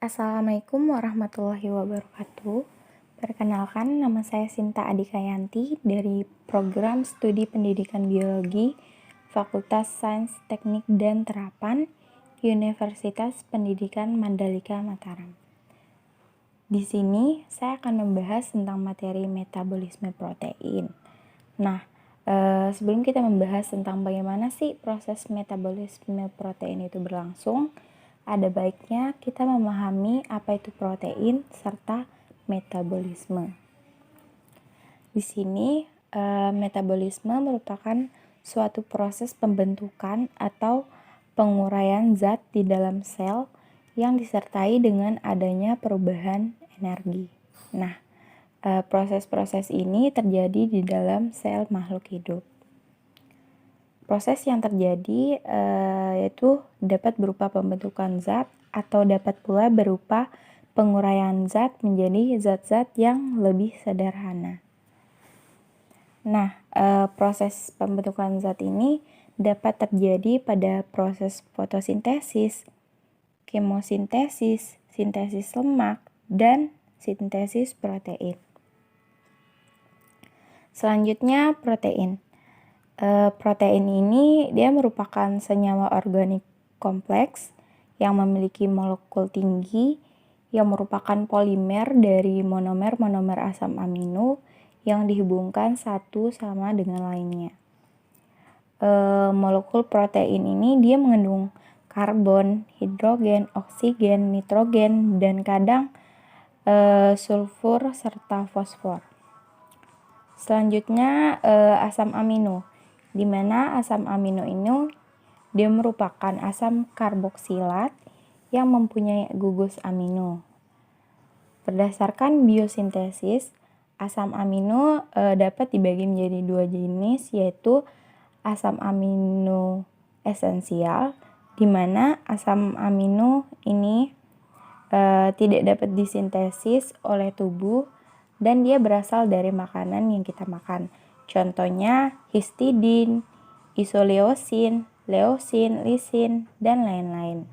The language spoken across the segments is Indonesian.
Assalamualaikum warahmatullahi wabarakatuh. Perkenalkan, nama saya Sinta Adikayanti dari Program Studi Pendidikan Biologi Fakultas Sains Teknik dan Terapan Universitas Pendidikan Mandalika Mataram. Di sini saya akan membahas tentang materi metabolisme protein. Nah, sebelum kita membahas tentang bagaimana sih proses metabolisme protein itu berlangsung, ada baiknya kita memahami apa itu protein serta metabolisme. Di sini, metabolisme merupakan suatu proses pembentukan atau penguraian zat di dalam sel yang disertai dengan adanya perubahan energi. Nah, proses-proses ini terjadi di dalam sel makhluk hidup. Proses yang terjadi yaitu dapat berupa pembentukan zat atau dapat pula berupa penguraian zat menjadi zat-zat yang lebih sederhana. Nah, proses pembentukan zat ini dapat terjadi pada proses fotosintesis, kemosintesis, sintesis lemak, dan sintesis protein. Selanjutnya, protein. Protein ini dia merupakan senyawa organik kompleks yang memiliki molekul tinggi yang merupakan polimer dari monomer-monomer asam amino yang dihubungkan satu sama dengan lainnya. Molekul protein ini dia mengandung karbon, hidrogen, oksigen, nitrogen, dan kadang sulfur serta fosfor. Selanjutnya asam amino, di mana asam amino ini dia merupakan asam karboksilat yang mempunyai gugus amino. Berdasarkan biosintesis, asam amino dapat dibagi menjadi dua jenis, yaitu asam amino esensial, di mana asam amino ini tidak dapat disintesis oleh tubuh dan dia berasal dari makanan yang kita makan. Contohnya histidin, isoleusin, leusin, lisin, dan lain-lain.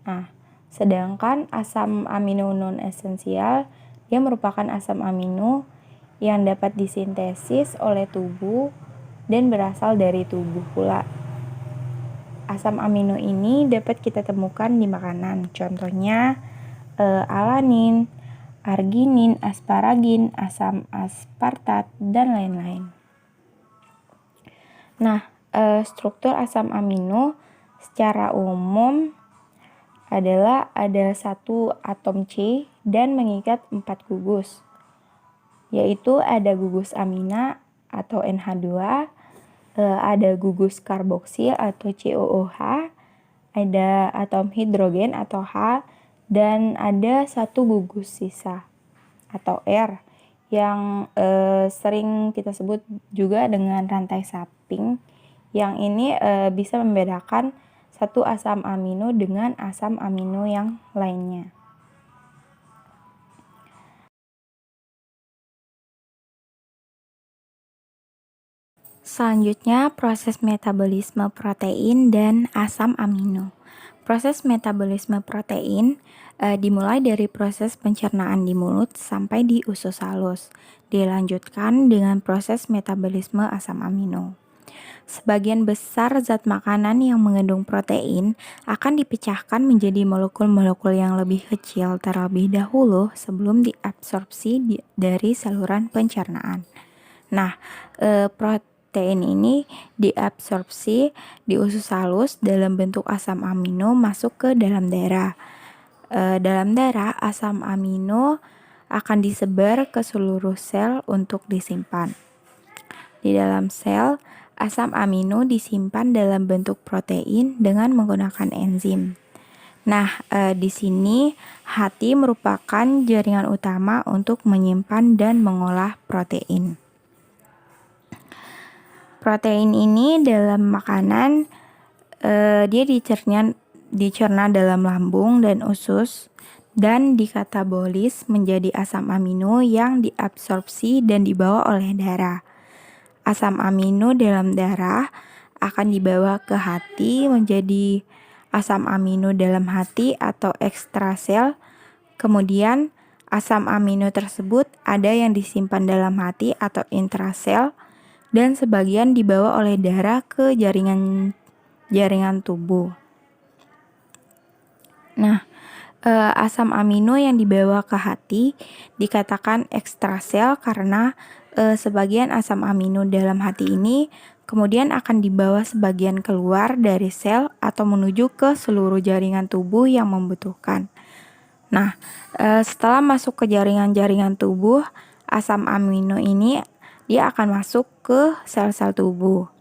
Nah, sedangkan asam amino non-esensial dia merupakan asam amino yang dapat disintesis oleh tubuh dan berasal dari tubuh pula. Asam amino ini dapat kita temukan di makanan. Contohnya alanin, arginin, asparagin, asam aspartat, dan lain-lain. Nah, struktur asam amino secara umum adalah ada satu atom C dan mengikat 4 gugus, yaitu ada gugus amina atau NH2, ada gugus karboksil atau COOH, ada atom hidrogen atau H, dan ada satu gugus sisa atau R yang sering kita sebut juga dengan rantai samping, yang ini bisa membedakan satu asam amino dengan asam amino yang lainnya. Selanjutnya, proses metabolisme protein dan asam amino. Proses metabolisme protein dimulai dari proses pencernaan di mulut sampai di usus halus. Dilanjutkan dengan proses metabolisme asam amino. Sebagian besar zat makanan yang mengandung protein akan dipecahkan menjadi molekul-molekul yang lebih kecil terlebih dahulu sebelum diabsorpsi dari saluran pencernaan. Nah, protein ini diabsorpsi di usus halus dalam bentuk asam amino masuk ke dalam darah. Dalam darah, asam amino akan disebar ke seluruh sel untuk disimpan. Di dalam sel, asam amino disimpan dalam bentuk protein dengan menggunakan enzim. Nah, di sini hati merupakan jaringan utama untuk menyimpan dan mengolah protein. Protein ini dalam makanan dia dicerna dalam lambung dan usus dan dikatabolis menjadi asam amino yang diabsorpsi dan dibawa oleh darah. Asam amino dalam darah akan dibawa ke hati menjadi asam amino dalam hati atau ekstrasel Kemudian asam amino tersebut ada yang disimpan dalam hati atau intrasel dan sebagian dibawa oleh darah ke jaringan tubuh. Nah, asam amino yang dibawa ke hati dikatakan ekstrasel karena sebagian asam amino dalam hati ini kemudian akan dibawa sebagian keluar dari sel atau menuju ke seluruh jaringan tubuh yang membutuhkan. Nah, setelah masuk ke jaringan-jaringan tubuh, asam amino ini dia akan masuk ke sel-sel tubuh.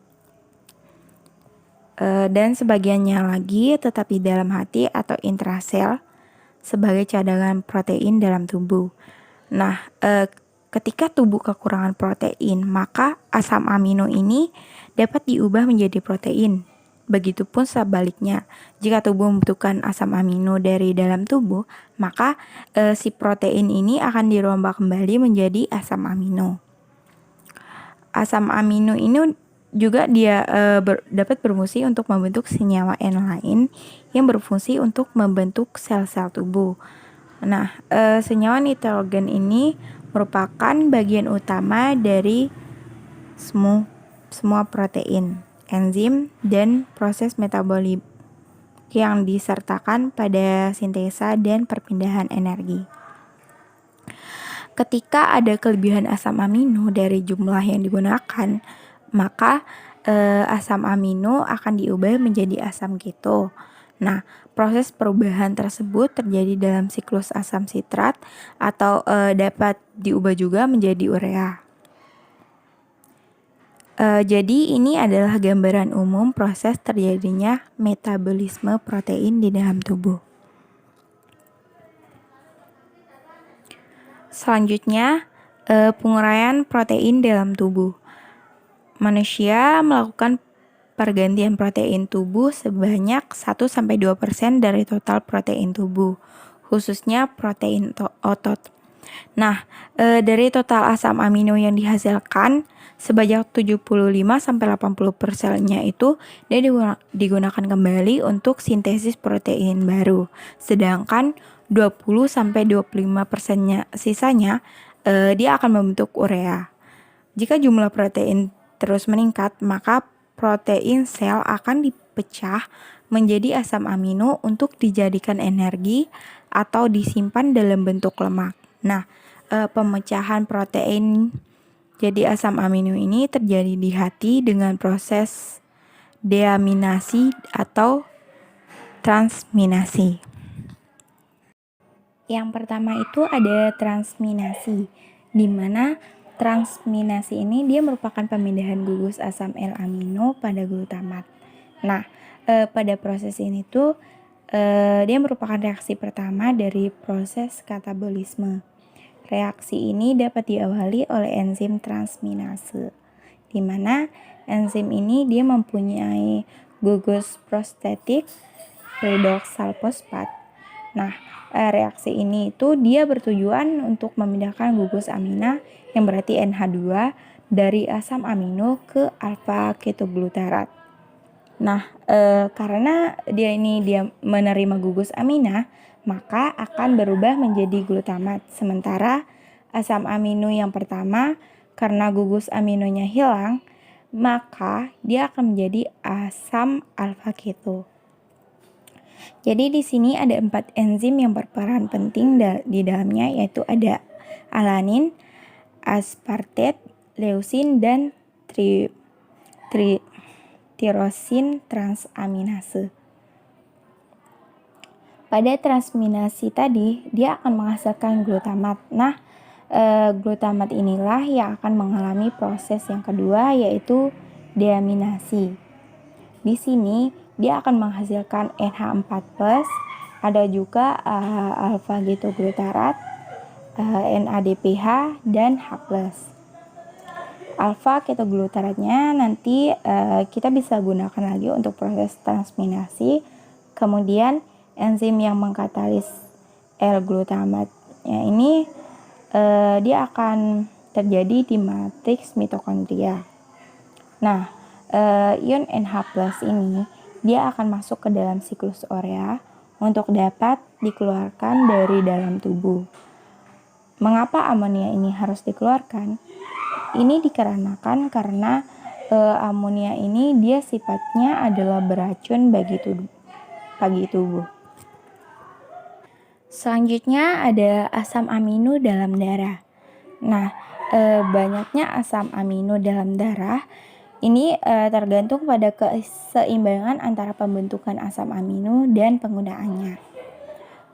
Dan sebagiannya lagi tetap di dalam hati atau intrasel sebagai cadangan protein dalam tubuh. Nah, ketika tubuh kekurangan protein, maka asam amino ini dapat diubah menjadi protein. Begitupun sebaliknya, jika tubuh membutuhkan asam amino dari dalam tubuh, maka si protein ini akan dirombak kembali menjadi asam amino. Asam amino ini juga dia dapat berfungsi untuk membentuk senyawa N lain yang berfungsi untuk membentuk sel-sel tubuh. Nah, senyawa nitrogen ini merupakan bagian utama dari semua protein, enzim, dan proses metabolik yang disertakan pada sintesa dan perpindahan energi. Ketika ada kelebihan asam amino dari jumlah yang digunakan, maka asam amino akan diubah menjadi asam keto. Nah, proses perubahan tersebut terjadi dalam siklus asam sitrat atau dapat diubah juga menjadi urea. Jadi ini adalah gambaran umum proses terjadinya metabolisme protein di dalam tubuh. Selanjutnya, penguraian protein dalam tubuh. Manusia melakukan pergantian protein tubuh sebanyak 1-2% dari total protein tubuh, khususnya protein otot. Nah, dari total asam amino yang dihasilkan, sebanyak 75-80%-nya itu dia digunakan kembali untuk sintesis protein baru. Sedangkan 20-25%-nya sisanya dia akan membentuk urea. Jika jumlah protein terus meningkat, maka protein sel akan dipecah menjadi asam amino untuk dijadikan energi atau disimpan dalam bentuk lemak. Nah, pemecahan protein jadi asam amino ini terjadi di hati dengan proses deaminasi atau transminasi. Yang pertama itu ada transminasi, di mana transminasi ini dia merupakan pemindahan gugus asam L-amino pada glutamat. Nah, pada proses ini tuh dia merupakan reaksi pertama dari proses katabolisme. Reaksi ini dapat diawali oleh enzim transminase, di mana enzim ini dia mempunyai gugus prostetik redoxal fosfat. Nah, reaksi ini itu dia bertujuan untuk memindahkan gugus amina yang berarti NH2 dari asam amino ke alfa ketoglutarat. Nah, karena dia menerima gugus amina, maka akan berubah menjadi glutamat. Sementara asam amino yang pertama, karena gugus aminonya hilang, maka dia akan menjadi asam alfa keto. Jadi di sini ada 4 enzim yang berperan penting di dalamnya, yaitu ada alanin, aspartate, leusin, dan tirosin transaminase. Pada transminasi tadi, dia akan menghasilkan glutamat. Nah, glutamat inilah yang akan mengalami proses yang kedua, yaitu deaminasi. Di sini, dia akan menghasilkan NH4+, ada juga alfa ketoglutarat, NADPH, dan H+. Alfa ketoglutaratnya nanti kita bisa gunakan lagi untuk proses transminasi. Kemudian enzim yang mengkatalis L-glutamatnya ini dia akan terjadi di matriks mitokondria. Nah, ion NH+ ini dia akan masuk ke dalam siklus urea untuk dapat dikeluarkan dari dalam tubuh. Mengapa amonia ini harus dikeluarkan? Ini dikarenakan karena amonia ini dia sifatnya adalah beracun bagi tubuh. Selanjutnya ada asam amino dalam darah. Nah, banyaknya asam amino dalam darah ini tergantung pada keseimbangan antara pembentukan asam amino dan penggunaannya.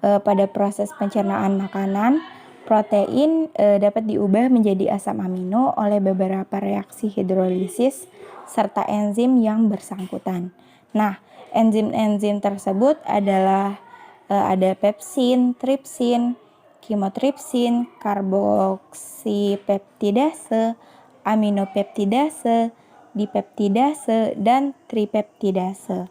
Pada proses pencernaan makanan, protein dapat diubah menjadi asam amino oleh beberapa reaksi hidrolisis serta enzim yang bersangkutan. Nah, enzim-enzim tersebut adalah ada pepsin, tripsin, kimotripsin, karboksipeptidase, aminopeptidase, dipeptidase, dan tripeptidase.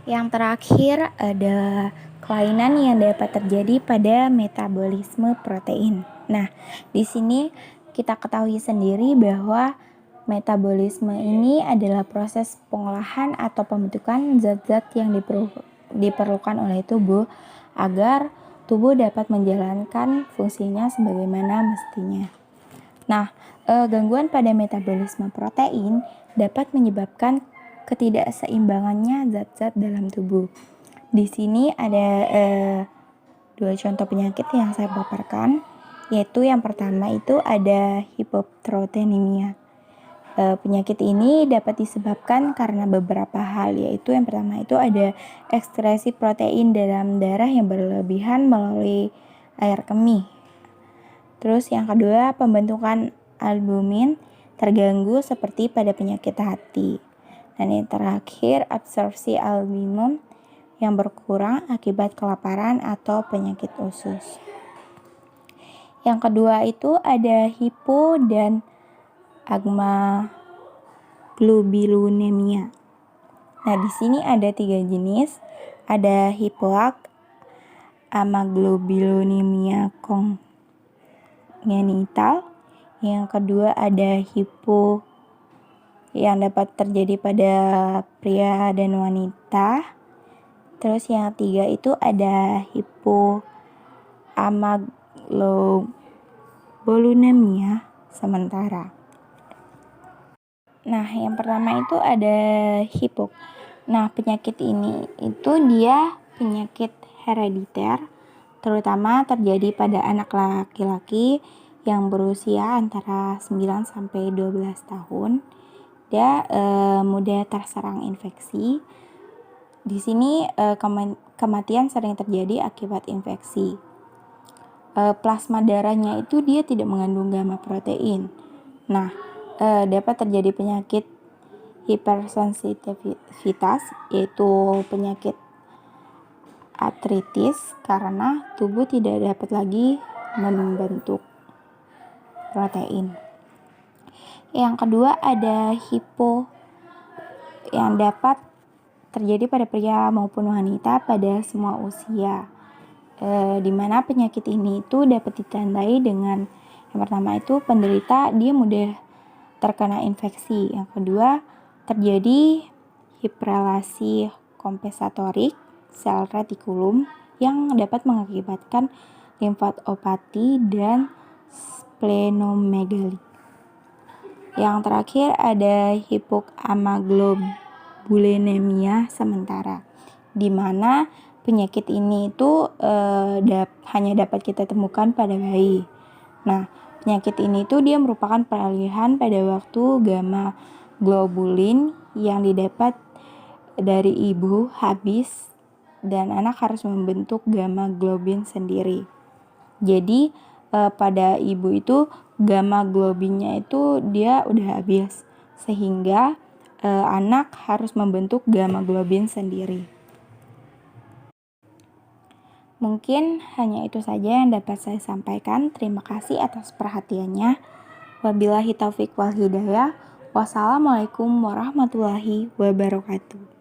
Yang terakhir ada kelainan yang dapat terjadi pada metabolisme protein. Nah, di sini kita ketahui sendiri bahwa metabolisme ini adalah proses pengolahan atau pembentukan zat-zat yang diperlukan oleh tubuh agar tubuh dapat menjalankan fungsinya sebagaimana mestinya. Nah, gangguan pada metabolisme protein dapat menyebabkan ketidakseimbangannya zat-zat dalam tubuh. Di sini ada dua contoh penyakit yang saya paparkan, yaitu yang pertama itu ada hipoproteinemia. Penyakit ini dapat disebabkan karena beberapa hal, yaitu yang pertama itu ada ekskresi protein dalam darah yang berlebihan melalui air kemih. Terus yang kedua, pembentukan albumin terganggu seperti pada penyakit hati. Dan yang terakhir, absorpsi albumin yang berkurang akibat kelaparan atau penyakit usus. Yang kedua itu ada hipo dan agmaglobulinemia. Nah, di sini ada 3 jenis. Ada hipoagmaglobulinemia congenital. Yang kedua ada hipo yang dapat terjadi pada pria dan wanita. Terus yang ketiga itu ada hipoagmaglobulinemia sementara. Nah, yang pertama itu ada hipok. Nah, penyakit ini itu dia penyakit herediter, terutama terjadi pada anak laki-laki yang berusia antara 9 sampai 12 tahun. Dia mudah terserang infeksi. Di sini kematian sering terjadi akibat infeksi. Plasma darahnya itu dia tidak mengandung gamma protein. Nah, dapat terjadi penyakit hipersensitivitas, yaitu penyakit artritis karena tubuh tidak dapat lagi membentuk protein. Yang kedua ada hipo yang dapat terjadi pada pria maupun wanita pada semua usia. Di mana penyakit ini itu dapat ditandai dengan yang pertama itu penderita dia mudah terkena infeksi. Yang kedua, terjadi hiperelasi kompensatorik sel retikulum yang dapat mengakibatkan limfatopati dan splenomegali. Yang terakhir ada hipoagmaglobulinemia sementara, di mana penyakit ini itu hanya dapat kita temukan pada bayi. Nah, penyakit ini tuh dia merupakan peralihan pada waktu gamma globulin yang didapat dari ibu habis dan anak harus membentuk gamma globin sendiri. Jadi pada ibu itu gamma globinnya itu dia udah habis sehingga anak harus membentuk gamma globin sendiri. Mungkin hanya itu saja yang dapat saya sampaikan. Terima kasih atas perhatiannya. Wabillahi taufiq wal hidayah. Wassalamualaikum warahmatullahi wabarakatuh.